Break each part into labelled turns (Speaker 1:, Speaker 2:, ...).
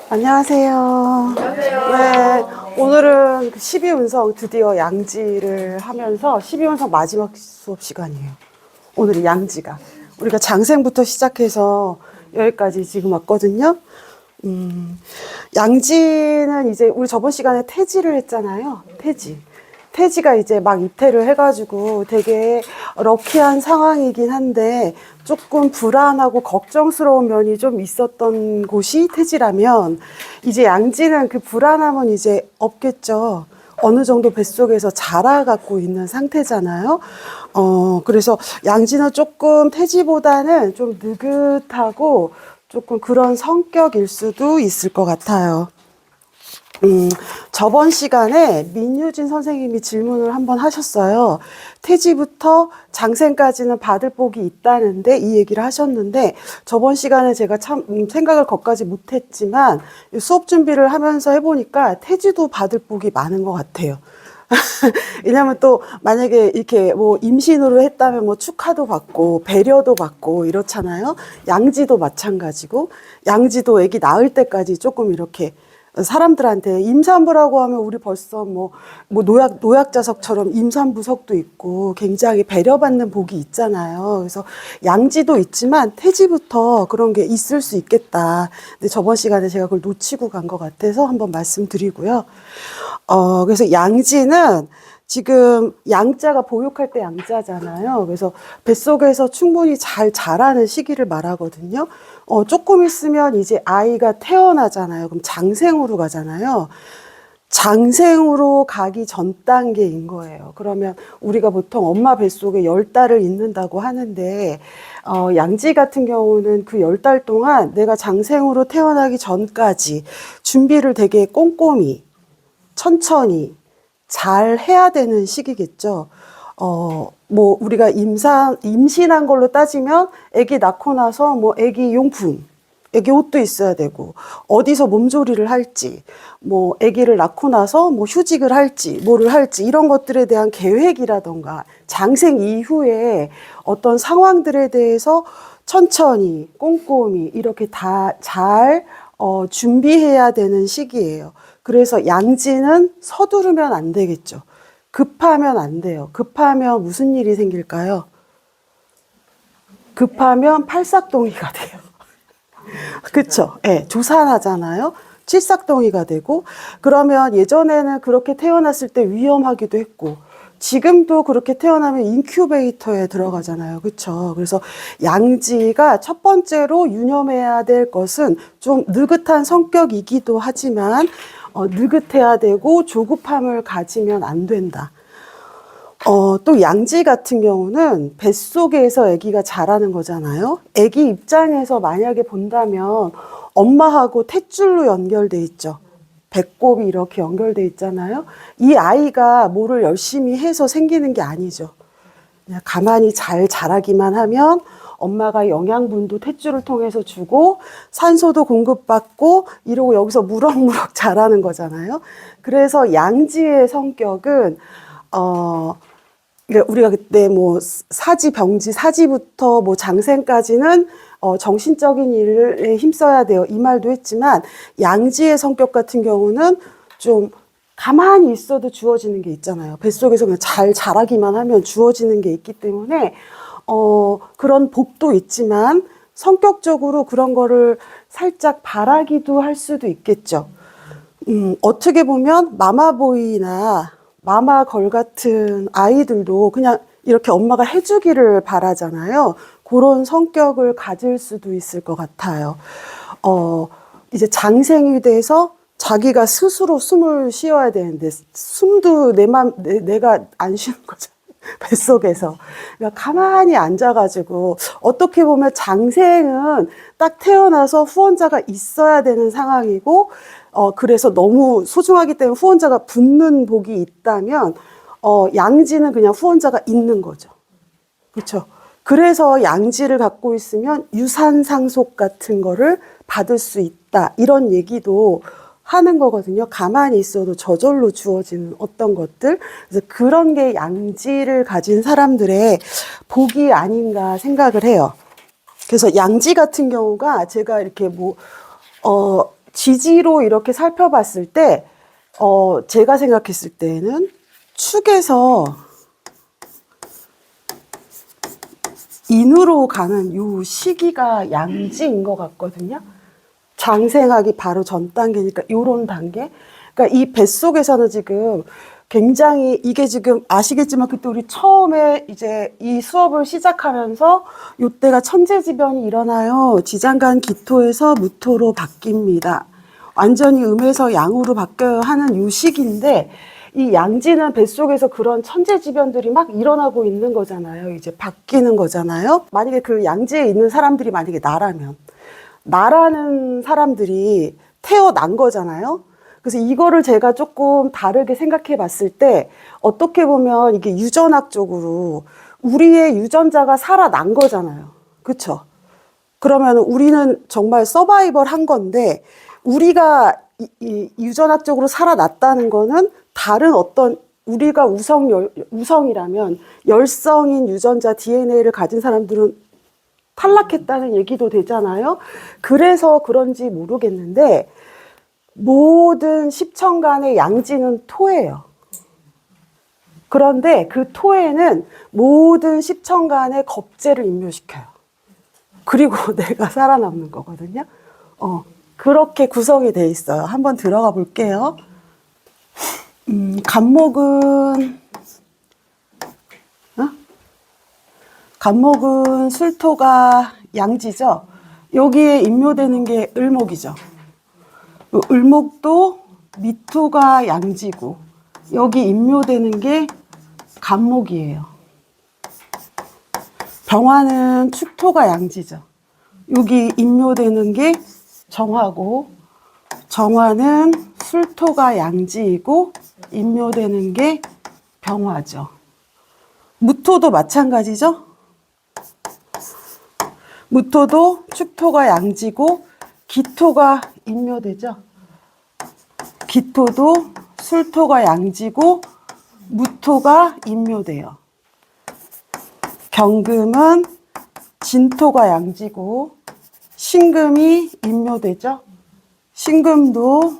Speaker 1: 안녕하세요. 네, 오늘은 12운성 드디어 양지를 하면서 12운성 마지막 수업 시간이에요. 오늘이 양지가. 우리가 장생부터 시작해서 여기까지 지금 왔거든요. 양지는 이제 우리 저번 시간에 태지를 했잖아요. 태지. 태지가 이제 막 입퇴를 해가지고 되게 럭키한 상황이긴 한데 조금 불안하고 걱정스러운 면이 좀 있었던 곳이 태지라면 이제 양지는 그 불안함은 이제 없겠죠. 어느 정도 뱃속에서 자라갖고 있는 상태잖아요. 그래서 양지는 조금 태지보다는 좀 느긋하고 조금 그런 성격일 수도 있을 것 같아요. 저번 시간에 민유진 선생님이 질문을 한번 하셨어요. 태지부터 장생까지는 받을 복이 있다는데 이 얘기를 하셨는데 저번 시간에 제가 참 생각을 거기까지 못했지만 수업 준비를 하면서 해보니까 태지도 받을 복이 많은 것 같아요. 왜냐면 또 만약에 이렇게 뭐 임신으로 했다면 뭐 축하도 받고 배려도 받고 이렇잖아요. 양지도 마찬가지고 양지도 아기 낳을 때까지 조금 이렇게 사람들한테 임산부라고 하면 우리 벌써 뭐 노약자석처럼 임산부석도 있고 굉장히 배려받는 복이 있잖아요. 그래서 양지도 있지만 태지부터 그런 게 있을 수 있겠다. 근데 저번 시간에 제가 그걸 놓치고 간 것 같아서 한번 말씀드리고요. 그래서 양지는 지금 양자가 보육할 때 양자잖아요. 그래서 뱃속에서 충분히 잘 자라는 시기를 말하거든요. 조금 있으면 이제 아이가 태어나잖아요. 그럼 장생으로 가잖아요. 장생으로 가기 전 단계인 거예요. 그러면 우리가 보통 엄마 뱃속에 10달을 있는다고 하는데, 양지 같은 경우는 그 10달 동안 내가 장생으로 태어나기 전까지 준비를 되게 꼼꼼히, 천천히, 잘 해야 되는 시기겠죠. 뭐, 우리가 임신한 걸로 따지면, 아기 낳고 나서 뭐, 아기 용품, 아기 옷도 있어야 되고, 어디서 몸조리를 할지, 뭐, 아기를 낳고 나서 뭐, 휴직을 할지, 뭐를 할지, 이런 것들에 대한 계획이라던가, 장생 이후에 어떤 상황들에 대해서 천천히, 꼼꼼히, 이렇게 다 잘, 준비해야 되는 시기예요. 그래서 양지는 서두르면 안 되겠죠. 급하면 안 돼요. 급하면 무슨 일이 생길까요? 급하면 팔싹동이가 돼요. 그쵸? 예, 조산하잖아요. 칠삭동이가 되고, 그러면 예전에는 그렇게 태어났을 때 위험하기도 했고, 지금도 그렇게 태어나면 인큐베이터에 들어가잖아요. 그쵸? 그래서 양지가 첫 번째로 유념해야 될 것은 좀 느긋한 성격이기도 하지만, 느긋해야 되고 조급함을 가지면 안 된다. 또 양지 같은 경우는 뱃속에서 아기가 자라는 거잖아요. 아기 입장에서 만약에 본다면 엄마하고 탯줄로 연결돼 있죠. 배꼽이 이렇게 연결돼 있잖아요. 이 아이가 뭐를 열심히 해서 생기는 게 아니죠. 그냥 가만히 잘 자라기만 하면 엄마가 영양분도 탯줄을 통해서 주고 산소도 공급받고 이러고 여기서 무럭무럭 자라는 거잖아요. 그래서 양지의 성격은 우리가 그때 뭐 사지, 병지, 사지부터 뭐 장생까지는 정신적인 일에 힘써야 돼요. 이 말도 했지만 양지의 성격 같은 경우는 좀 가만히 있어도 주어지는 게 있잖아요. 뱃속에서 그냥 잘 자라기만 하면 주어지는 게 있기 때문에 그런 복도 있지만 성격적으로 그런 거를 살짝 바라기도 할 수도 있겠죠. 어떻게 보면 마마보이나 마마걸 같은 아이들도 그냥 이렇게 엄마가 해주기를 바라잖아요. 그런 성격을 가질 수도 있을 것 같아요. 이제 장생이 돼서 자기가 스스로 숨을 쉬어야 되는데 숨도 내가 안 쉬는 거죠. 뱃속에서. 그러니까 가만히 앉아가지고 어떻게 보면 장생은 딱 태어나서 후원자가 있어야 되는 상황이고 그래서 너무 소중하기 때문에 후원자가 붙는 복이 있다면 양지는 그냥 후원자가 있는 거죠. 그렇죠? 그래서 양지를 갖고 있으면 유산 상속 같은 거를 받을 수 있다. 이런 얘기도 하는 거거든요. 가만히 있어도 저절로 주어지는 어떤 것들. 그래서 그런 게 양지를 가진 사람들의 복이 아닌가 생각을 해요. 그래서 양지 같은 경우가 제가 이렇게 지지로 이렇게 살펴봤을 때, 제가 생각했을 때는 축에서 인으로 가는 요 시기가 양지인 것 같거든요. 장생하기 바로 전 단계니까 요런 단계. 그러니까 이 뱃속에서는 지금 굉장히 이게 지금 아시겠지만 그때 우리 처음에 이제 이 수업을 시작하면서 요때가 천재지변이 일어나요. 지장간 기토에서 무토로 바뀝니다. 완전히 음에서 양으로 바뀌어야 하는 요 시기인데 이 양지는 뱃속에서 그런 천재지변들이 막 일어나고 있는 거잖아요. 이제 바뀌는 거잖아요. 만약에 그 양지에 있는 사람들이 만약에 나라는 사람들이 태어난 거잖아요. 그래서 이거를 제가 조금 다르게 생각해 봤을 때 어떻게 보면 이게 유전학적으로 우리의 유전자가 살아난 거잖아요. 그렇죠? 그러면 우리는 정말 서바이벌 한 건데 우리가 이 유전학적으로 살아났다는 거는 다른 어떤 우리가 우성이라면 열성인 유전자 DNA를 가진 사람들은 탈락했다는 얘기도 되잖아요. 그래서 그런지 모르겠는데 모든 십천간의 양지는 토예요. 그런데 그 토에는 모든 십천간의 겁재를 임묘시켜요. 그리고 내가 살아남는 거거든요. 그렇게 구성이 돼 있어요. 한번 들어가 볼게요. 간목은 술토가 양지죠. 여기에 임묘되는 게 을목이죠. 을목도 미토가 양지고 여기 임묘되는 게 간목이에요. 병화는 축토가 양지죠. 여기 임묘되는 게 정화고 정화는 술토가 양지이고 임묘되는 게 병화죠. 무토도 마찬가지죠. 무토도 축토가 양지고 기토가 임묘되죠. 기토도 술토가 양지고 무토가 임묘돼요. 경금은 진토가 양지고 신금이 임묘되죠. 신금도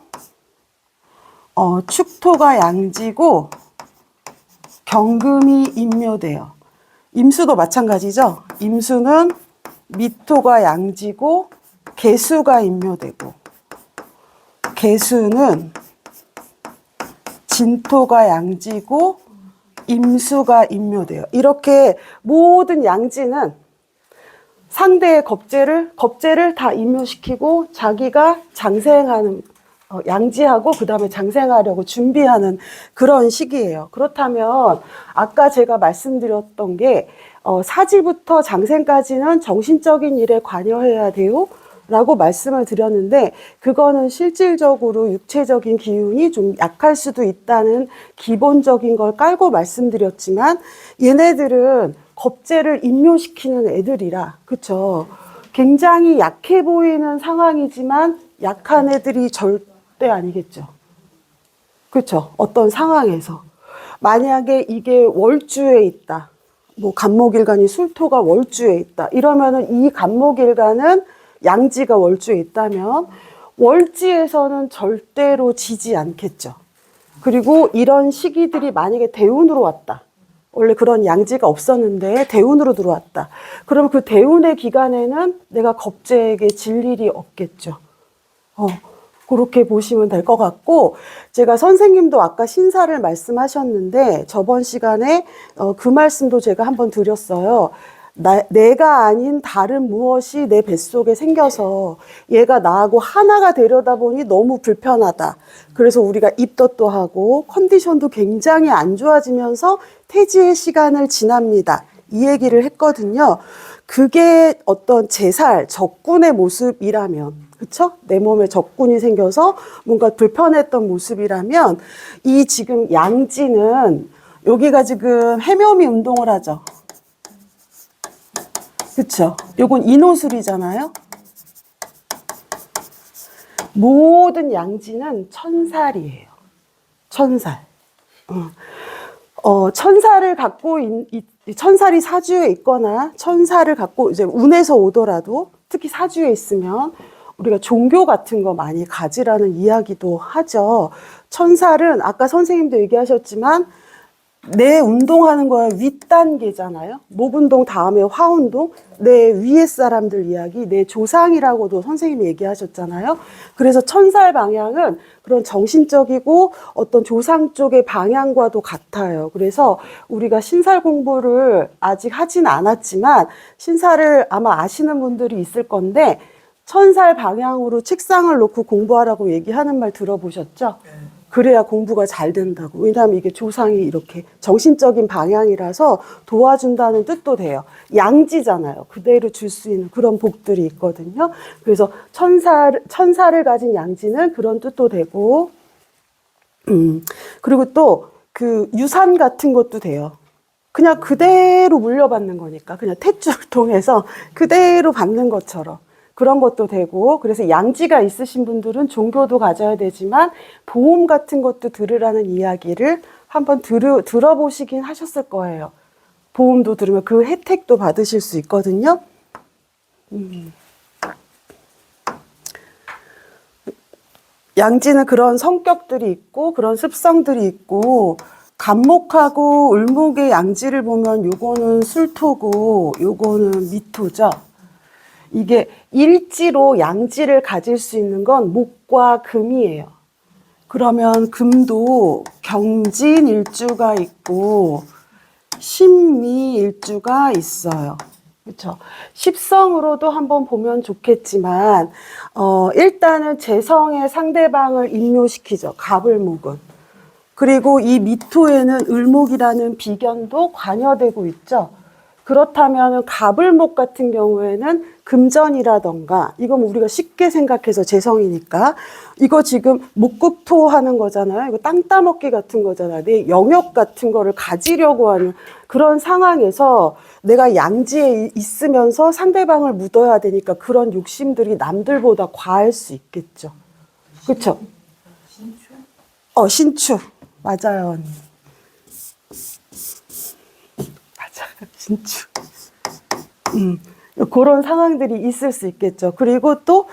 Speaker 1: 축토가 양지고 경금이 임묘돼요. 임수도 마찬가지죠. 임수는 미토가 양지고 계수가 임묘되고 계수는 진토가 양지고 임수가 임묘돼요. 이렇게 모든 양지는 상대의 겁재를 다 임묘시키고 자기가 장생하는 양지하고 그 다음에 장생하려고 준비하는 그런 시기예요. 그렇다면 아까 제가 말씀드렸던 게 사지부터 장생까지는 정신적인 일에 관여해야 돼요 라고 말씀을 드렸는데 그거는 실질적으로 육체적인 기운이 좀 약할 수도 있다는 기본적인 걸 깔고 말씀드렸지만 얘네들은 겁재를 임묘시키는 애들이라 그쵸? 굉장히 약해 보이는 상황이지만 약한 애들이 절대 아니겠죠. 그쵸? 어떤 상황에서 만약에 이게 월주에 있다. 뭐 간목일간이 술토가 월주에 있다. 이러면은 이 간목일간은 양지가 월주에 있다면 월지에서는 절대로 지지 않겠죠. 그리고 이런 시기들이 만약에 대운으로 왔다. 원래 그런 양지가 없었는데 대운으로 들어왔다. 그럼 그 대운의 기간에는 내가 겁재에게 질 일이 없겠죠. 그렇게 보시면 될 것 같고 제가 선생님도 아까 신사를 말씀하셨는데 저번 시간에 그 말씀도 제가 한번 드렸어요. 내가 아닌 다른 무엇이 내 뱃속에 생겨서 얘가 나하고 하나가 되려다 보니 너무 불편하다. 그래서 우리가 입덧도 하고 컨디션도 굉장히 안 좋아지면서 태지의 시간을 지납니다. 이 얘기를 했거든요. 그게 어떤 제살, 적군의 모습이라면, 그쵸? 내 몸에 적군이 생겨서 뭔가 불편했던 모습이라면, 이 지금 양지는, 여기가 지금 해묘미 운동을 하죠. 그쵸? 요건 인호술이잖아요? 모든 양지는 천살이에요. 천살. 천살을 갖고 천살이 사주에 있거나 천살을 갖고 이제 운에서 오더라도 특히 사주에 있으면 우리가 종교 같은 거 많이 가지라는 이야기도 하죠. 천살은 아까 선생님도 얘기하셨지만 내 운동하는 거야 윗단계잖아요. 목 운동 다음에 화 운동, 내 위에 사람들 이야기, 내 조상이라고도 선생님이 얘기하셨잖아요. 그래서 천살 방향은 그런 정신적이고 어떤 조상 쪽의 방향과도 같아요. 그래서 우리가 신살 공부를 아직 하진 않았지만 신살을 아마 아시는 분들이 있을 건데 천살 방향으로 책상을 놓고 공부하라고 얘기하는 말 들어보셨죠? 그래야 공부가 잘 된다고. 왜냐하면 이게 조상이 이렇게 정신적인 방향이라서 도와준다는 뜻도 돼요. 양지잖아요. 그대로 줄 수 있는 그런 복들이 있거든요. 그래서 천사를 가진 양지는 그런 뜻도 되고, 그리고 또 그 유산 같은 것도 돼요. 그냥 그대로 물려받는 거니까. 그냥 탯줄을 통해서 그대로 받는 것처럼. 그런 것도 되고, 그래서 양지가 있으신 분들은 종교도 가져야 되지만 보험 같은 것도 들으라는 이야기를 한번 들어보시긴 하셨을 거예요. 보험도 들으면 그 혜택도 받으실 수 있거든요. 양지는 그런 성격들이 있고 그런 습성들이 있고, 간목하고 을목의 양지를 보면 요거는 술토고 요거는 미토죠. 이게 일지로 양지를 가질 수 있는 건 목과 금이에요. 그러면 금도 경진 일주가 있고 신미 일주가 있어요. 그렇죠? 십성으로도 한번 보면 좋겠지만 일단은 재성의 상대방을 임묘시키죠. 갑을목은. 그리고 이 미토에는 을목이라는 비견도 관여되고 있죠. 그렇다면 갑을목 같은 경우에는 금전이라던가, 이건 우리가 쉽게 생각해서 재성이니까 이거 지금 목급토 하는 거잖아요. 이거 땅 따먹기 같은 거잖아요. 내 영역 같은 거를 가지려고 하는 그런 상황에서 내가 양지에 있으면서 상대방을 묻어야 되니까 그런 욕심들이 남들보다 과할 수 있겠죠. 그렇죠? 신추? 신추. 맞아요, 언니. 신추. 그런 상황들이 있을 수 있겠죠. 그리고 또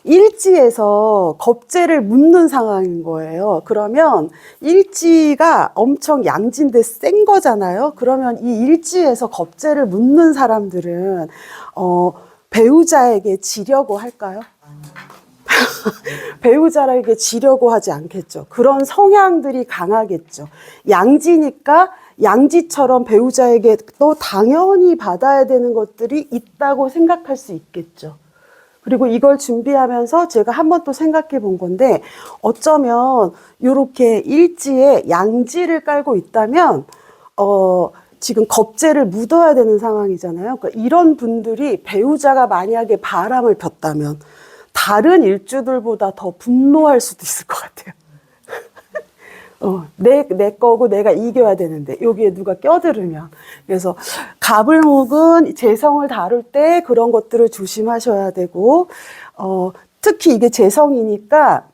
Speaker 1: 일지에서 겁재를 묻는 상황인 거예요. 그러면 일지가 엄청 양지인데 센 거잖아요. 그러면 이 일지에서 겁재를 묻는 사람들은 배우자에게 지려고 할까요? 배우자에게 지려고 하지 않겠죠. 그런 성향들이 강하겠죠. 양지니까 양지처럼 배우자에게 또 당연히 받아야 되는 것들이 있다고 생각할 수 있겠죠. 그리고 이걸 준비하면서 제가 한번 또 생각해 본 건데, 어쩌면 이렇게 일지에 양지를 깔고 있다면 지금 겁재를 묻어야 되는 상황이잖아요. 그러니까 이런 분들이 배우자가 만약에 바람을 폈다면 다른 일주들보다 더 분노할 수도 있을 것 같아요. 내 거고 내가 이겨야 되는데 여기에 누가 껴들으면. 그래서 갑을목은 재성을 다룰 때 그런 것들을 조심하셔야 되고, 특히 이게 재성이니까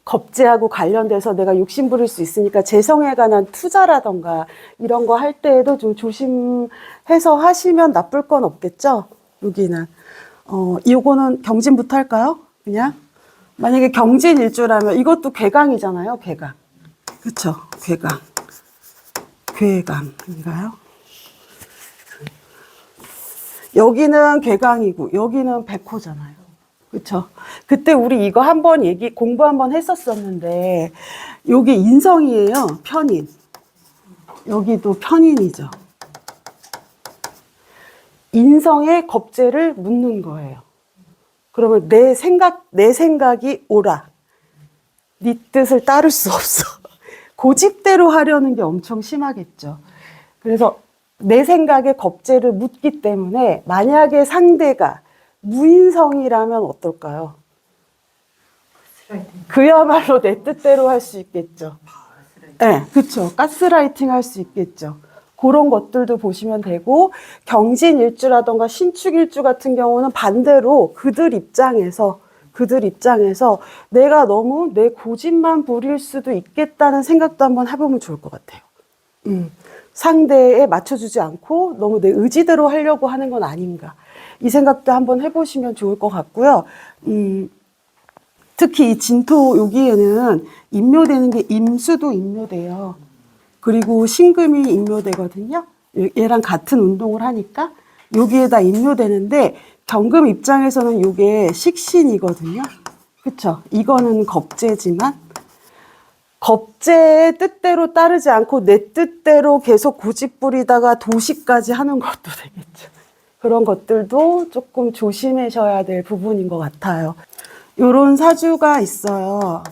Speaker 1: 겁재하고 관련돼서 내가 욕심 부릴 수 있으니까 재성에 관한 투자라던가 이런 거 할 때에도 좀 조심해서 하시면 나쁠 건 없겠죠. 여기는 요거는 경진부터 할까요? 그냥 만약에 경진 일주라면 이것도 괴강이잖아요. 괴강. 그쵸? 괴강인가요? 여기는 괴강이고 여기는 백호잖아요. 그쵸? 그때 우리 이거 한번 공부 한번 했었었는데, 여기 인성이에요. 편인. 여기도 편인이죠. 인성의 겁재를 묻는 거예요. 그러면 내 생각이 옳아. 네 뜻을 따를 수 없어. 고집대로 하려는 게 엄청 심하겠죠. 그래서 내 생각에 겁재를 묻기 때문에 만약에 상대가 무인성이라면 어떨까요? 그야말로 내 뜻대로 할 수 있겠죠. 네, 그렇죠. 가스라이팅 할 수 있겠죠. 그런 것들도 보시면 되고, 경진일주라던가 신축일주 같은 경우는 반대로 그들 입장에서 내가 너무 내 고집만 부릴 수도 있겠다는 생각도 한번 해보면 좋을 것 같아요. 상대에 맞춰주지 않고 너무 내 의지대로 하려고 하는 건 아닌가. 이 생각도 한번 해보시면 좋을 것 같고요. 특히 이 진토 여기에는 임묘되는 게 임수도 임묘돼요. 그리고 신금이 임묘되거든요. 얘랑 같은 운동을 하니까 여기에다 임묘되는데 경금 입장에서는 이게 식신이거든요. 그쵸? 이거는 겁재지만 겁재의 뜻대로 따르지 않고 내 뜻대로 계속 고집 부리다가 도시까지 하는 것도 되겠죠. 그런 것들도 조금 조심하셔야 될 부분인 것 같아요. 요런 사주가 있어요.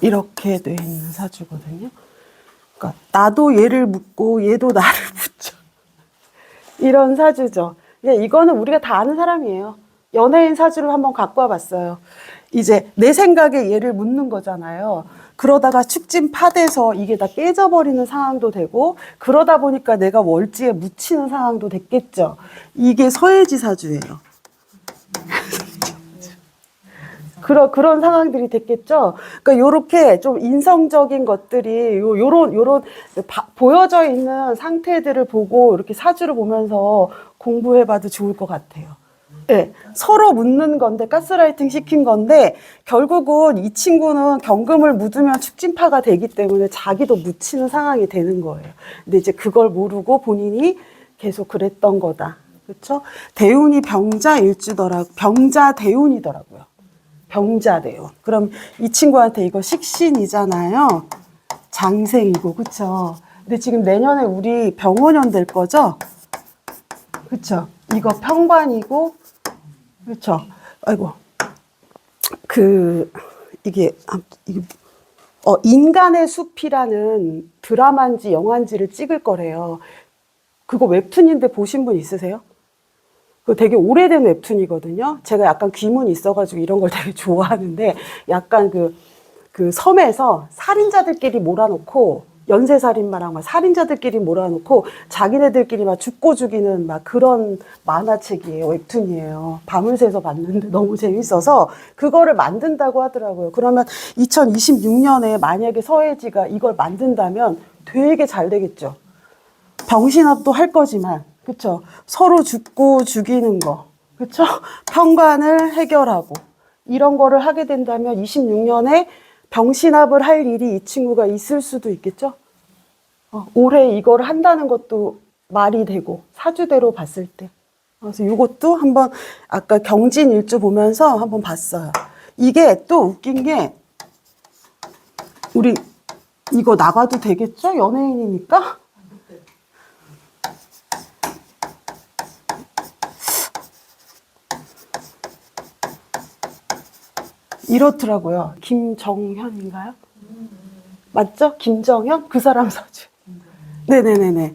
Speaker 1: 이렇게 돼 있는 사주거든요. 그러니까 나도 얘를 묻고 얘도 나를 묻죠. 이런 사주죠. 이거는 우리가 다 아는 사람이에요. 연예인 사주를 한번 갖고 와봤어요. 이제 내 생각에 얘를 묻는 거잖아요. 그러다가 축진파돼서 이게 다 깨져버리는 상황도 되고 그러다 보니까 내가 월지에 묻히는 상황도 됐겠죠. 이게 서예지 사주예요. 그런 상황들이 됐겠죠. 그러니까 요렇게 좀 인성적인 것들이 요런 보여져 있는 상태들을 보고 이렇게 사주를 보면서 공부해봐도 좋을 것 같아요. 네, 서로 묻는 건데 가스라이팅 시킨 건데 결국은 이 친구는 경금을 묻으면 축진파가 되기 때문에 자기도 묻히는 상황이 되는 거예요. 근데 이제 그걸 모르고 본인이 계속 그랬던 거다. 그렇죠? 대운이 병자대운이더라고요. 병자대운. 그럼 이 친구한테 이거 식신이잖아요. 장생이고, 그쵸? 근데 지금 내년에 우리 병원년 될 거죠? 그쵸? 이거 평관이고, 그쵸? 아이고. 인간의 숲이라는 드라마인지 영화인지를 찍을 거래요. 그거 웹툰인데 보신 분 있으세요? 그 되게 오래된 웹툰이거든요. 제가 약간 귀문이 있어가지고 이런 걸 되게 좋아하는데 약간 그 섬에서 살인자들끼리 몰아놓고 연쇄살인마랑 막 살인자들끼리 몰아놓고 자기네들끼리 막 죽고 죽이는 막 그런 만화책이에요. 웹툰이에요. 밤을 새서 봤는데 너무 재밌어서 그거를 만든다고 하더라고요. 그러면 2026년에 만약에 서예지가 이걸 만든다면 되게 잘 되겠죠. 병신업도 할 거지만 그쵸? 서로 죽고 죽이는 거, 그쵸? 평관을 해결하고 이런 거를 하게 된다면 26년에 병신합을 할 일이 이 친구가 있을 수도 있겠죠? 올해 이걸 한다는 것도 말이 되고 사주대로 봤을 때. 그래서 이것도 한번 아까 경진일주 보면서 한번 봤어요. 이게 또 웃긴 게 우리 이거 나가도 되겠죠? 연예인이니까? 이렇더라고요. 김정현인가요? 맞죠? 김정현? 그 사람 사주. 네네네네.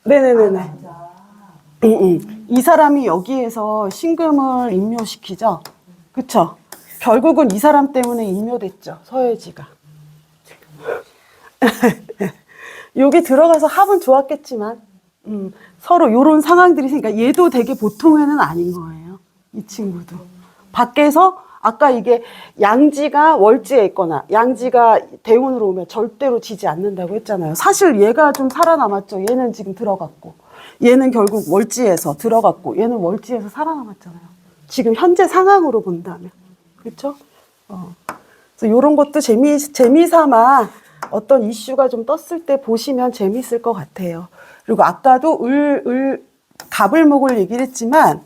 Speaker 1: 네네네네. 이 사람이 여기에서 신금을 임묘시키죠? 그쵸? 결국은 이 사람 때문에 임묘됐죠. 서예지가. 여기 들어가서 합은 좋았겠지만, 서로 요런 상황들이 생기니까 얘도 되게 보통에는 아닌 거예요. 이 친구도. 밖에서 아까 이게 양지가 월지에 있거나 양지가 대운으로 오면 절대로 지지 않는다고 했잖아요. 사실 얘가 좀 살아남았죠. 얘는 지금 들어갔고 얘는 결국 월지에서 들어갔고 얘는 월지에서 살아남았잖아요. 지금 현재 상황으로 본다면. 그렇죠? 그래서 이런 것도 재미삼아 어떤 이슈가 좀 떴을 때 보시면 재밌을 것 같아요. 그리고 아까도 갑을목을 얘기를 했지만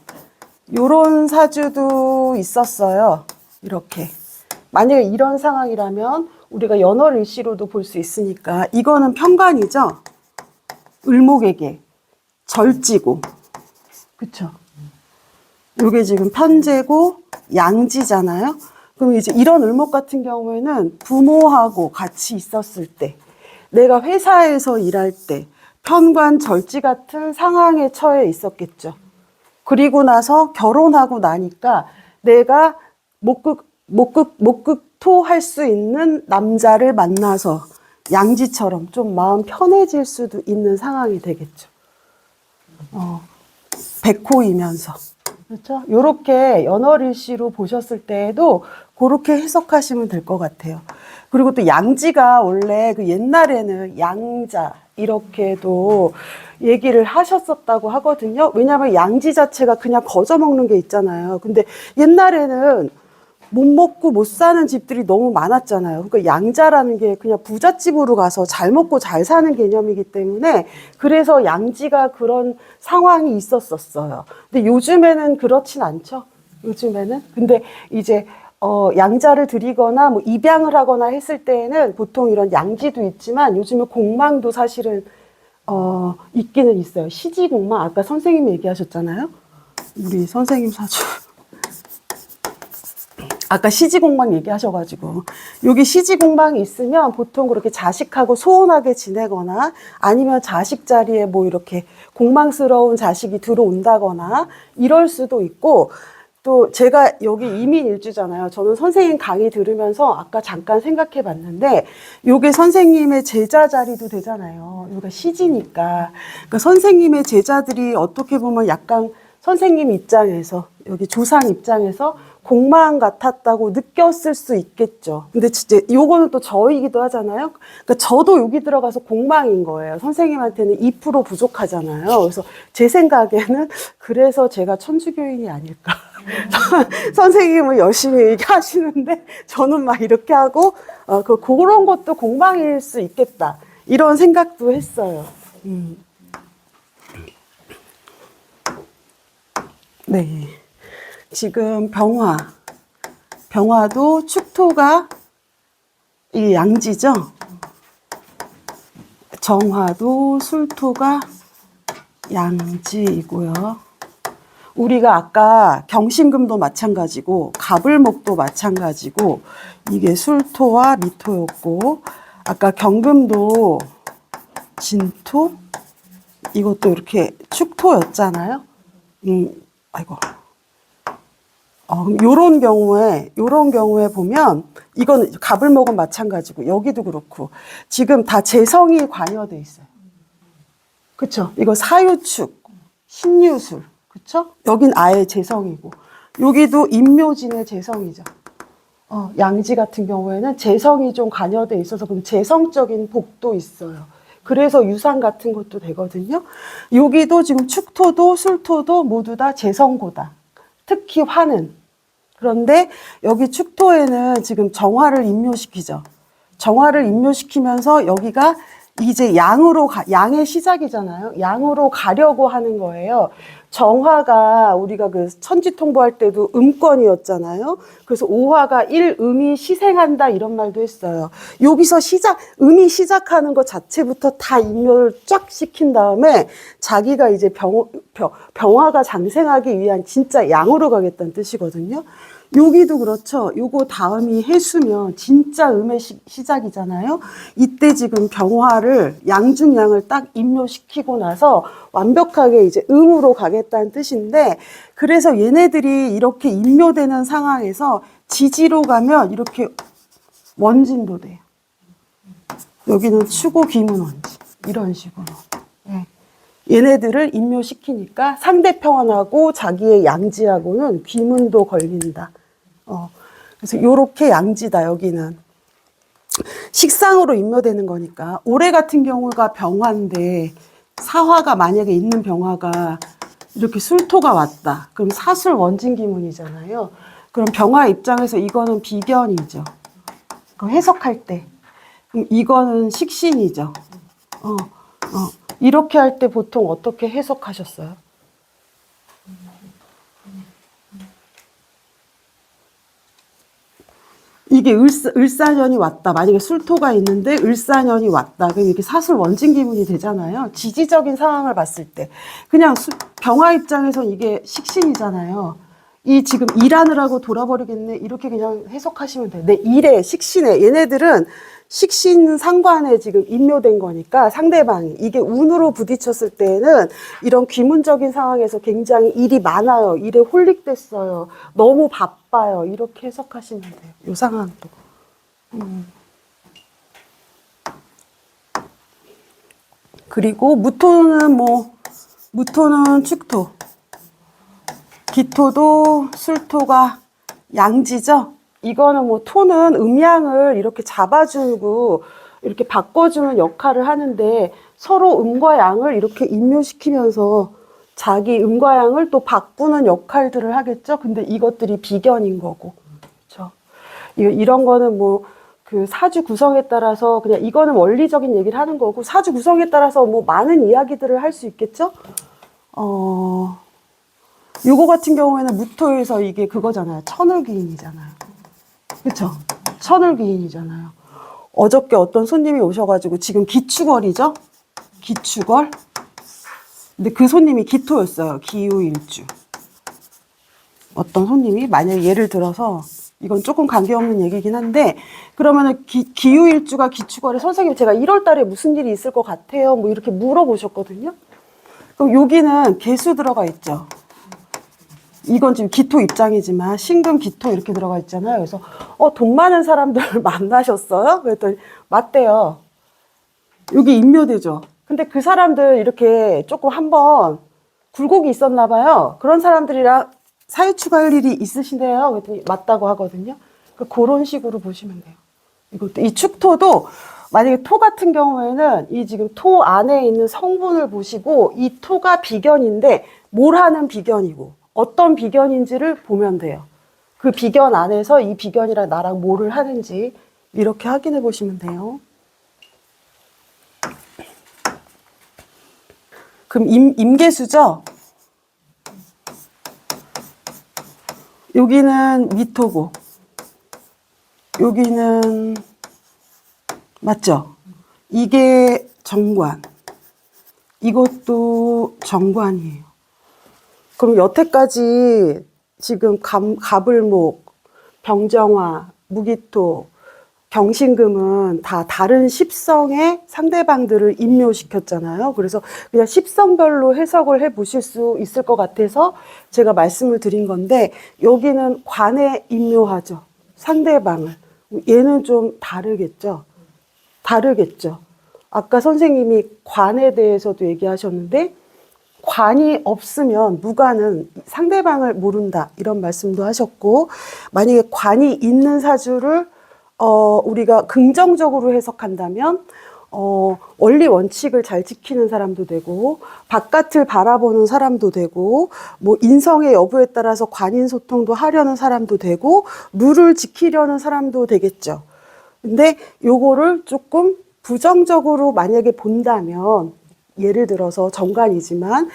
Speaker 1: 요런 사주도 있었어요. 이렇게. 만약에 이런 상황이라면 우리가 연월일시로도 볼 수 있으니까 이거는 편관이죠. 을목에게 절지고. 그쵸? 요게 지금 편재고 양지잖아요. 그럼 이제 이런 을목 같은 경우에는 부모하고 같이 있었을 때, 내가 회사에서 일할 때 편관 절지 같은 상황에 처해 있었겠죠. 그리고 나서 결혼하고 나니까 내가 목극토할 수 있는 남자를 만나서 양지처럼 좀 마음 편해질 수도 있는 상황이 되겠죠. 백호이면서. 그렇죠? 요렇게 연월일시로 보셨을 때에도 그렇게 해석하시면 될 것 같아요. 그리고 또 양지가 원래 그 옛날에는 양자 이렇게도 얘기를 하셨었다고 하거든요. 왜냐하면 양지 자체가 그냥 거저 먹는 게 있잖아요. 근데 옛날에는 못 먹고 못 사는 집들이 너무 많았잖아요. 그러니까 양자라는 게 그냥 부잣집으로 가서 잘 먹고 잘 사는 개념이기 때문에 그래서 양지가 그런 상황이 있었었어요. 근데 요즘에는 그렇진 않죠. 요즘에는. 근데 이제 양자를 드리거나 뭐 입양을 하거나 했을 때에는 보통 이런 양지도 있지만 요즘에 공망도 사실은 있기는 있어요. 시지공망 아까 선생님이 얘기하셨잖아요. 우리 선생님 사주. 아까 시지공망 얘기하셔가지고 여기 시지공망이 있으면 보통 그렇게 자식하고 소원하게 지내거나 아니면 자식 자리에 뭐 이렇게 공망스러운 자식이 들어온다거나 이럴 수도 있고 또 제가 여기 이민일주잖아요. 저는 선생님 강의 들으면서 아까 잠깐 생각해 봤는데 요게 선생님의 제자 자리도 되잖아요. 여기가 시지니까 그러니까 선생님의 제자들이 어떻게 보면 약간 선생님 입장에서 여기 조상 입장에서 공망 같았다고 느꼈을 수 있겠죠. 근데 진짜 요거는 또 저이기도 하잖아요. 그러니까 저도 여기 들어가서 공망인 거예요. 선생님한테는 2% 부족하잖아요. 그래서 제 생각에는 그래서 제가 천주교인이 아닐까. 선생님은 열심히 하시는데 저는 막 이렇게 하고 그런 것도 공망일 수 있겠다. 이런 생각도 했어요. 네. 지금 병화도 축토가 이 양지죠. 정화도 술토가 양지이고요. 우리가 아까 경신금도 마찬가지고 갑을목도 마찬가지고 이게 술토와 미토였고 아까 경금도 진토 이것도 이렇게 축토였잖아요. 아이고. 요런 경우에 보면, 이건 갑을목은 마찬가지고, 여기도 그렇고, 지금 다 재성이 관여돼 있어요. 그쵸? 이거 사유축, 신유술, 그쵸? 여긴 아예 재성이고, 여기도 임묘진의 재성이죠. 양지 같은 경우에는 재성이 좀 관여돼 있어서, 그럼 재성적인 복도 있어요. 그래서 유산 같은 것도 되거든요. 여기도 지금 축토도 술토도 모두 다 재성고다. 특히 화는. 그런데 여기 축토에는 지금 정화를 임묘시키죠. 정화를 임묘시키면서 여기가 이제 양의 시작이잖아요. 양으로 가려고 하는 거예요. 정화가 우리가 그 천지통보할 때도 음권이었잖아요. 그래서 오화가 일음이 시생한다 이런 말도 했어요. 여기서 음이 시작하는 것 자체부터 다 임묘를 쫙 시킨 다음에 자기가 이제 병화가 장생하기 위한 진짜 양으로 가겠다는 뜻이거든요. 여기도 그렇죠. 요거 다음이 해수면 진짜 음의 시작이잖아요. 이때 지금 병화를 양중양을 딱 임묘시키고 나서 완벽하게 이제 음으로 가겠다는 뜻인데 그래서 얘네들이 이렇게 임묘되는 상황에서 지지로 가면 이렇게 원진도 돼요. 여기는 추고 귀문 원진 이런 식으로. 네. 얘네들을 임묘시키니까 상대평원하고 자기의 양지하고는 귀문도 걸린다. 그래서 요렇게 양지다, 여기는. 식상으로 임묘되는 거니까. 올해 같은 경우가 병화인데, 사화가 만약에 있는 병화가 이렇게 술토가 왔다. 그럼 사술 원진기문이잖아요. 그럼 병화 입장에서 이거는 비견이죠. 해석할 때. 그럼 이거는 식신이죠. 이렇게 할 때 보통 어떻게 해석하셨어요? 이게 을사년이 왔다. 만약에 술토가 있는데 을사년이 왔다. 그럼 이렇게 사술 원진기문이 되잖아요. 지지적인 상황을 봤을 때. 그냥 병화 입장에선 이게 식신이잖아요. 이 지금 일하느라고 돌아버리겠네. 이렇게 그냥 해석하시면 돼요. 내 일에, 식신에. 얘네들은 식신 상관에 지금 임묘된 거니까 상대방이 이게 운으로 부딪혔을 때는 이런 귀문적인 상황에서 굉장히 일이 많아요. 일에 홀릭됐어요. 너무 바빠요. 이렇게 해석하시면 돼요. 이 상황도. 그리고 무토는 축토. 기토도 술토가 양지죠. 이거는 뭐 토는 음양을 이렇게 잡아주고 이렇게 바꿔주는 역할을 하는데 서로 음과 양을 이렇게 임묘시키면서 자기 음과 양을 또 바꾸는 역할들을 하겠죠. 근데 이것들이 비견인 거고. 그렇죠. 이런 거는 뭐 그 사주 구성에 따라서 그냥 이거는 원리적인 얘기를 하는 거고 사주 구성에 따라서 뭐 많은 이야기들을 할 수 있겠죠. 요거 같은 경우에는 무토에서 이게 그거잖아요. 천을귀인이잖아요. 그쵸? 천을귀인이잖아요. 어저께 어떤 손님이 오셔가지고 지금 기축월이죠? 기축월. 근데 그 손님이 기토였어요. 기후일주. 어떤 손님이 만약에 예를 들어서 이건 조금 관계없는 얘기긴 한데 그러면은 기후일주가 기축월에 선생님 제가 1월 달에 무슨 일이 있을 것 같아요? 뭐 이렇게 물어보셨거든요. 그럼 여기는 개수 들어가 있죠. 이건 지금 기토 입장이지만 신금 기토 이렇게 들어가 있잖아요. 그래서 돈 많은 사람들 만나셨어요? 그랬더니 맞대요. 여기 임묘되죠. 근데 그 사람들 이렇게 조금 한번 굴곡이 있었나 봐요. 그런 사람들이랑 사유축할 일이 있으신데요. 그랬더니 맞다고 하거든요. 그런 식으로 보시면 돼요. 이것도 이 축토도 만약에 토 같은 경우에는 이 지금 토 안에 있는 성분을 보시고 이 토가 비견인데 뭘 하는 비견이고 어떤 비견인지를 보면 돼요. 그 비견 안에서 이 비견이랑 나랑 뭐를 하는지 이렇게 확인해 보시면 돼요. 그럼 임계수죠? 여기는 미토고 여기는 맞죠? 이게 정관. 이것도 정관이에요. 그럼 여태까지 지금 갑을목, 병정화, 무기토, 병신금은 다 다른 십성의 상대방들을 임묘시켰잖아요. 그래서 그냥 십성별로 해석을 해 보실 수 있을 것 같아서 제가 말씀을 드린 건데 여기는 관에 임묘하죠. 상대방을. 얘는 좀 다르겠죠. 다르겠죠. 아까 선생님이 관에 대해서도 얘기하셨는데 관이 없으면 무관은 상대방을 모른다 이런 말씀도 하셨고 만약에 관이 있는 사주를 우리가 긍정적으로 해석한다면 원리 원칙을 잘 지키는 사람도 되고 바깥을 바라보는 사람도 되고 뭐 인성의 여부에 따라서 관인 소통도 하려는 사람도 되고 룰을 지키려는 사람도 되겠죠. 근데 요거를 조금 부정적으로 만약에 본다면 예를 들어서 정관이지만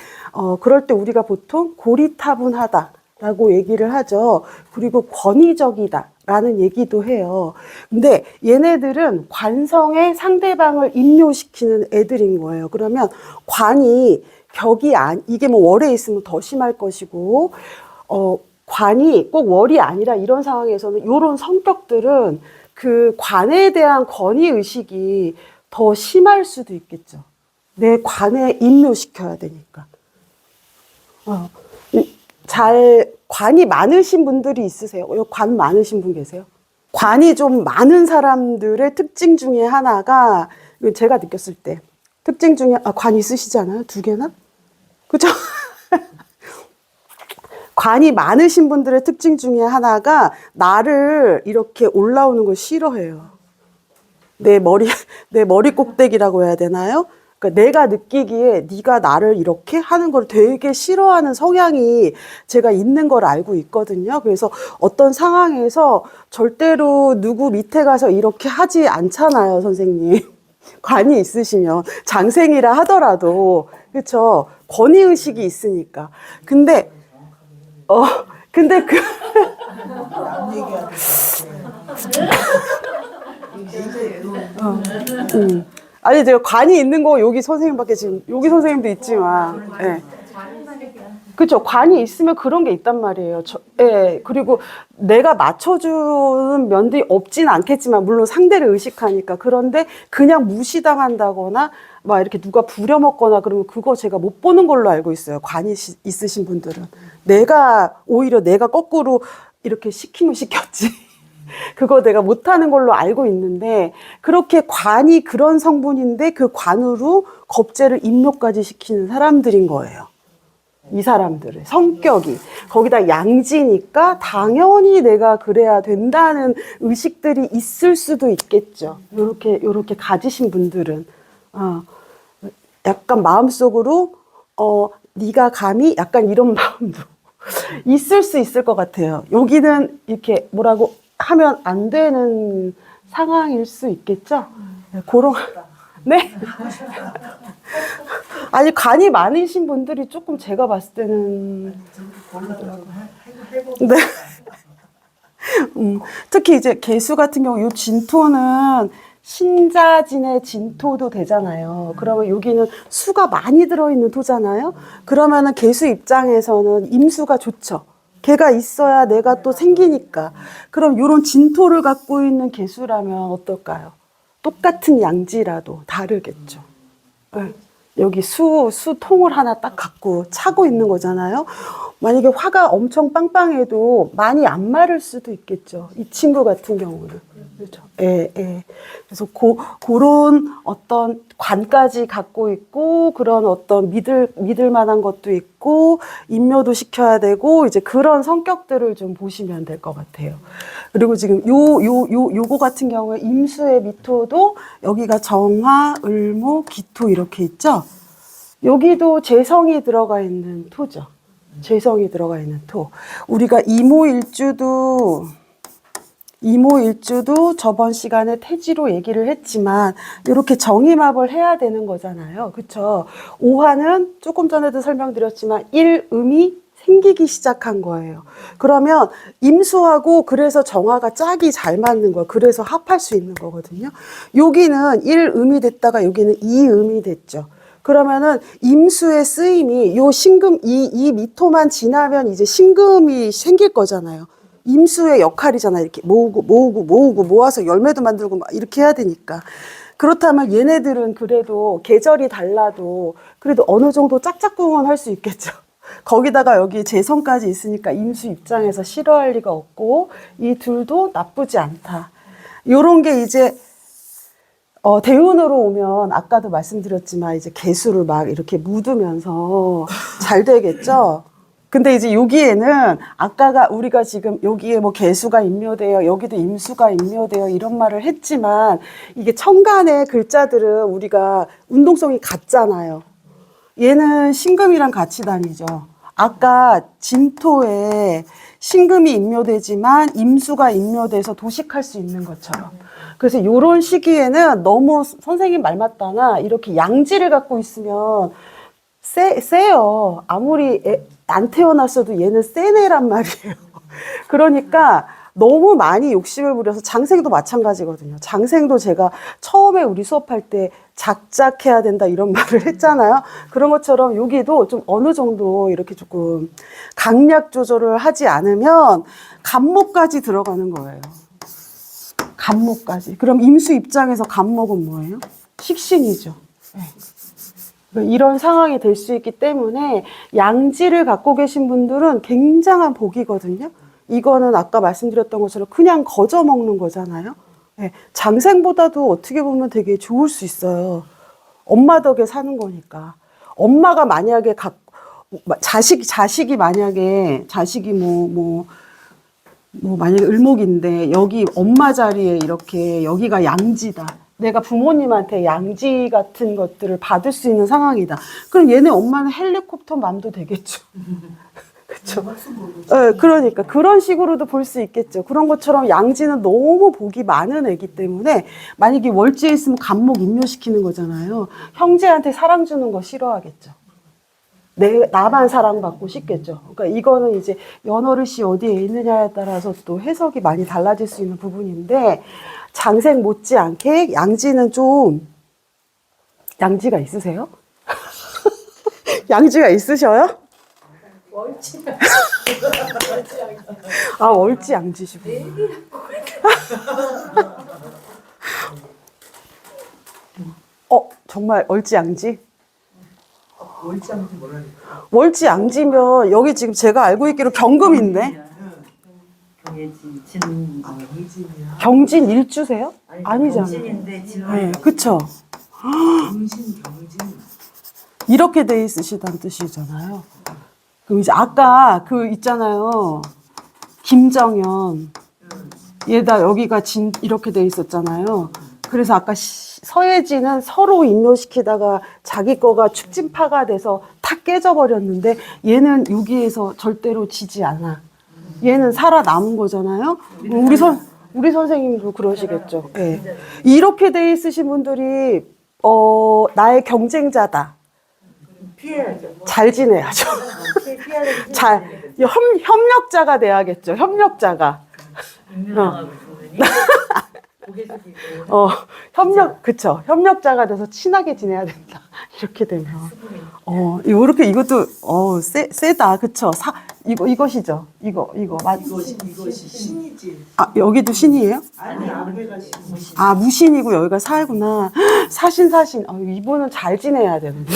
Speaker 1: 그럴 때 우리가 보통 고리타분하다라고 얘기를 하죠. 그리고 권위적이다라는 얘기도 해요. 근데 얘네들은 관성의 상대방을 임묘시키는 애들인 거예요. 그러면 관이 격이 이게 뭐 월에 있으면 더 심할 것이고 관이 꼭 월이 아니라 이런 상황에서는 이런 성격들은 그 관에 대한 권위 의식이 더 심할 수도 있겠죠. 내 관에 임묘시켜야 되니까. 관이 많으신 분들이 있으세요? 관 많으신 분 계세요? 관이 좀 많은 사람들의 특징 중에 하나가 제가 느꼈을 때 특징 중에 관 있으시잖아요. 2개나? 그죠? 관이 많으신 분들의 특징 중에 하나가 나를 이렇게 올라오는 걸 싫어해요. 내 머리 꼭대기라고 해야 되나요? 그러니까 내가 느끼기에 네가 나를 이렇게 하는 걸 되게 싫어하는 성향이 제가 있는 걸 알고 있거든요. 그래서 어떤 상황에서 절대로 누구 밑에 가서 이렇게 하지 않잖아요, 선생님. 관이 있으시면 장생이라 하더라도 그렇죠. 권위의식이 있으니까. 근데 근데 아니 제가 관이 있는 거 여기 선생님밖에 지금 여기 선생님도 있지만 예. 그렇죠. 관이 있으면 그런 게 있단 말이에요. 예. 그리고 내가 맞춰주는 면들이 없진 않겠지만 물론 상대를 의식하니까 그런데 그냥 무시당한다거나 막 이렇게 누가 부려먹거나 그러면 그거 제가 못 보는 걸로 알고 있어요. 관이 있으신 분들은 오히려 내가 거꾸로 이렇게 시키면 시켰지. 그거 내가 못하는 걸로 알고 있는데 그렇게 관이 그런 성분인데 그 관으로 겁재를 임묘까지 시키는 사람들인 거예요. 이 사람들의 성격이. 거기다 양지니까 당연히 내가 그래야 된다는 의식들이 있을 수도 있겠죠. 요렇게 가지신 분들은. 약간 마음속으로, 네가 감히 약간 이런 마음도 있을 수 있을 것 같아요. 여기는 이렇게 뭐라고 하면 안 되는 상황일 수 있겠죠? 그런, 네? 아니, 간이 많으신 분들이 조금 제가 봤을 때는. 네. 특히 이제 개수 같은 경우, 요 진토는 신자진의 진토도 되잖아요. 그러면 여기는 수가 많이 들어있는 토잖아요. 그러면은 개수 입장에서는 임수가 좋죠. 걔가 있어야 내가 또 생기니까. 그럼 요런 진토를 갖고 있는 개수라면 어떨까요? 똑같은 양지라도 다르겠죠. 네. 여기 수통을 하나 딱 갖고 차고 있는 거잖아요. 만약에 화가 엄청 빵빵해도 많이 안 마를 수도 있겠죠. 이 친구 같은 경우는. 그렇죠. 예, 예. 그래서 그런 어떤 관까지 갖고 있고, 그런 어떤 믿을 만한 것도 있고, 임묘도 시켜야 되고, 이제 그런 성격들을 좀 보시면 될 것 같아요. 그리고 지금 요거 같은 경우에 임수의 미토도 여기가 정화, 을목, 기토 이렇게 있죠? 여기도 재성이 들어가 있는 토죠. 재성이 들어가 있는 토. 우리가 이모일주도 저번 시간에 태지로 얘기를 했지만 이렇게 정임합을 해야 되는 거잖아요. 그쵸? 오화는 조금 전에도 설명드렸지만 일음이 생기기 시작한 거예요. 그러면 임수하고 그래서 정화가 짝이 잘 맞는 거예요. 그래서 합할 수 있는 거거든요. 여기는 일음이 됐다가 여기는 이음이 됐죠. 그러면은 임수의 쓰임이 요 신금 이 미토만 지나면 이제 신금이 생길 거잖아요. 임수의 역할이잖아요. 이렇게 모아서 열매도 만들고 막 이렇게 해야 되니까. 그렇다면 얘네들은 그래도 계절이 달라도 그래도 어느 정도 짝짝꿍은 할 수 있겠죠. 거기다가 여기 재성까지 있으니까 임수 입장에서 싫어할 리가 없고 이 둘도 나쁘지 않다. 요런 게 이제 대운으로 오면 아까도 말씀드렸지만 이제 개수를 막 이렇게 묻으면서 잘 되겠죠. 근데 이제 여기에는 아까가 우리가 지금 여기에 뭐 개수가 임묘되어 여기도 임수가 임묘되어 이런 말을 했지만 이게 천간의 글자들은 우리가 운동성이 같잖아요. 얘는 신금이랑 같이 다니죠. 아까 진토에 신금이 임묘되지만 임수가 임묘돼서 도식할 수 있는 것처럼. 그래서 이런 시기에는 너무 선생님 말 맞다나 이렇게 양지를 갖고 있으면 세요. 아무리 안 태어났어도 얘는 센 애란 말이에요. 그러니까 너무 많이 욕심을 부려서 장생도 마찬가지거든요. 장생도 제가 처음에 우리 수업할 때 작작해야 된다 이런 말을 했잖아요. 그런 것처럼 여기도 좀 어느 정도 이렇게 조금 강약 조절을 하지 않으면 간목까지 들어가는 거예요. 간목까지. 그럼 임수 입장에서 간목은 뭐예요? 식신이죠. 네. 이런 상황이 될 수 있기 때문에 양지를 갖고 계신 분들은 굉장한 복이거든요. 이거는 아까 말씀드렸던 것처럼 그냥 거저 먹는 거잖아요. 네. 장생보다도 어떻게 보면 되게 좋을 수 있어요. 엄마 덕에 사는 거니까. 엄마가 만약에 자식이 만약에 만약에 을목인데 여기 엄마 자리에 이렇게 여기가 양지다. 내가 부모님한테 양지 같은 것들을 받을 수 있는 상황이다. 그럼 얘네 엄마는 헬리콥터 맘도 되겠죠. 그렇죠. 네, 그러니까 그런 식으로도 볼 수 있겠죠. 그런 것처럼 양지는 너무 복이 많은 애기 때문에 만약에 월지에 있으면 간목 임묘시키는 거잖아요. 형제한테 사랑 주는 거 싫어하겠죠. 나만 사랑받고 싶겠죠. 그러니까 이거는 이제 연월일시 어디에 있느냐에 따라서 또 해석이 많이 달라질 수 있는 부분인데 장생 못지않게 양지는 좀 양지가 있으세요? 양지가 있으셔요?
Speaker 2: 월지.
Speaker 1: 아, 월지 양지시고. 정말 월지 양지?
Speaker 2: 월지 양지 뭐라니까.
Speaker 1: 월지 양지면 여기 지금 제가 알고 있기로 경금인데.
Speaker 2: 경예지, 경진이야.
Speaker 1: 경진 일주세요? 아니잖아요.
Speaker 2: 경진인데
Speaker 1: 네, 그쵸.
Speaker 2: 경진.
Speaker 1: 이렇게 돼 있으시다는 뜻이잖아요. 그럼 이제 아까 그 있잖아요. 김정연. 얘다 여기가 이렇게 돼 있었잖아요. 그래서 아까 서예진은 서로 인묘시키다가 자기 거가 축진파가 돼서 탁 깨져버렸는데 얘는 여기에서 절대로 지지 않아. 얘는 살아남은 거잖아요. 우리 선생님도 그러시겠죠. 예. 이렇게 돼 있으신 분들이 나의 경쟁자다.
Speaker 2: 피해야죠.
Speaker 1: 잘 지내야죠. 협력자가 돼야겠죠. 협력자가.
Speaker 2: 인류당하고 있으니 고개 숙이고
Speaker 1: 그쵸. 협력자가 돼서 친하게 지내야 된다. 이렇게 되면. 요렇게 이것도, 세다. 그쵸. 이것이죠. 이거,
Speaker 2: 이것이 신이지.
Speaker 1: 아, 여기도 신이에요?
Speaker 2: 아니 앞에가 신.
Speaker 1: 아, 무신이고 여기가 사이구나. 사신. 이분은 잘 지내야 되는데.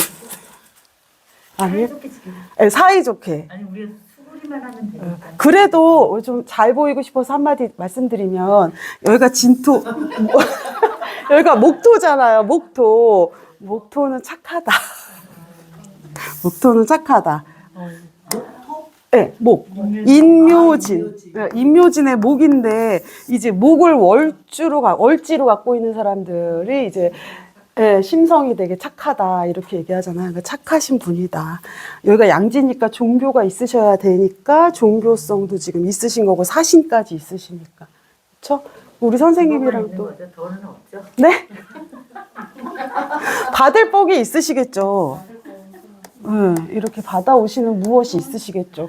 Speaker 1: 아니요?
Speaker 2: 사이좋게 지금.
Speaker 1: 네, 사이좋게.
Speaker 2: 아니 우리가 수고리만 하면 되니까.
Speaker 1: 그래도 좀 잘 보이고 싶어서 한마디 말씀드리면, 여기가 진토, 여기가 목토잖아요, 목토. 목토는 착하다. 목토는 착하다. 네, 목. 인묘진. 네, 인묘진의 목인데, 이제 목을 월지로 갖고 있는 사람들이 이제, 네, 심성이 되게 착하다 이렇게 얘기하잖아요. 그러니까 착하신 분이다. 여기가 양지니까 종교가 있으셔야 되니까 종교성도 지금 있으신 거고 사신까지 있으시니까. 그렇죠? 우리 선생님이랑 또
Speaker 2: 더는 없죠.
Speaker 1: 네? 받을 복이 있으시겠죠. 네, 이렇게 받아오시는 무엇이 있으시겠죠.